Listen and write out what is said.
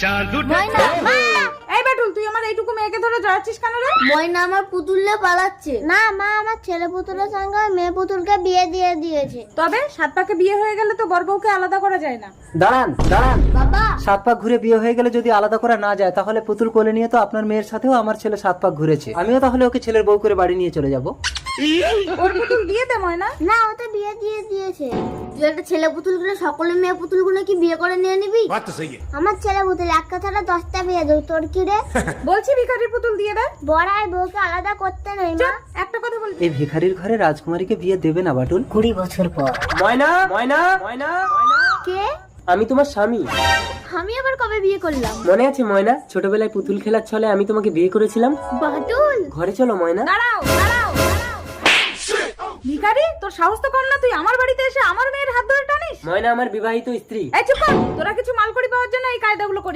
ময়না, মা! এই বাটুল, তুই আমার এইটুকু মেয়েকে ধরে জড়াচ্ছিস কেন রে? ময়না আমার পুতুললে পালাচ্ছে। না মা, আমার ছেলে পুতুলের সঙ্গে মেয়ে পুতুলকে বিয়ে দিয়ে দিয়েছে। তবে সাত পাকে বিয়ে হয়ে গেলে তো বর বউকে আলাদা করা যায় না। দাঁড়ান দাঁড়ান, বাবা, 7 পাক ঘুরে বিয়ে হয়ে গেলে যদি আলাদা করা না যায়, তাহলে পুতুল কোলে নিয়ে তো আপনার মেয়ের সাথেও আমার ছেলে 7 পাক ঘুরেছে। আমিও তাহলে ওকে ছেলের বউ করে বাড়ি নিয়ে চলে যাব। ওর পুতুল দিয়ে দে ময়না। না ও তো বিয়ে দিয়ে দিয়েছে। তুই একটা ছেলে পুতুলগুলো সকলে মেয়ে পুতুলগুলো কি বিয়ে করে নিয়ে নিবি? আমার ছেলে পুতুল একটা ছাড়া 10টা বিয়ে দেব। তোর কি রে? বলছি ভিখারির পুতুল দিয়ে দে। বড়াই বউকে আলাদা করতে নেই মা। একটা কথা বলবি? এই ভিখারির ঘরে রাজকুমারীকে বিয়ে দেবে না বাটুল? 20 বছর পর। ময়না ময়না ময়না ময়না, কে? আমি তোমার স্বামী। আমি আবার কবে বিয়ে করলাম? মনে আছে ময়না, ছোটবেলায় পুতুল খেলার ছলে আমি তোমাকে বিয়ে করেছিলাম? বাটুল, ঘরে চলো ময়না। দাঁড়াও দাঁড়াও দাঁড়াও। ভিখারি, তোর সাহস তো কম না, তুই আমার বাড়িতে এসে আমার মেয়ের হাত ধরে টানিস? ময়না আমার বিবাহিত স্ত্রী। এই চুপ কর, তোরা কিছু মালকড়ি পাওয়ার জন্য এই কায়দাগুলো করিস।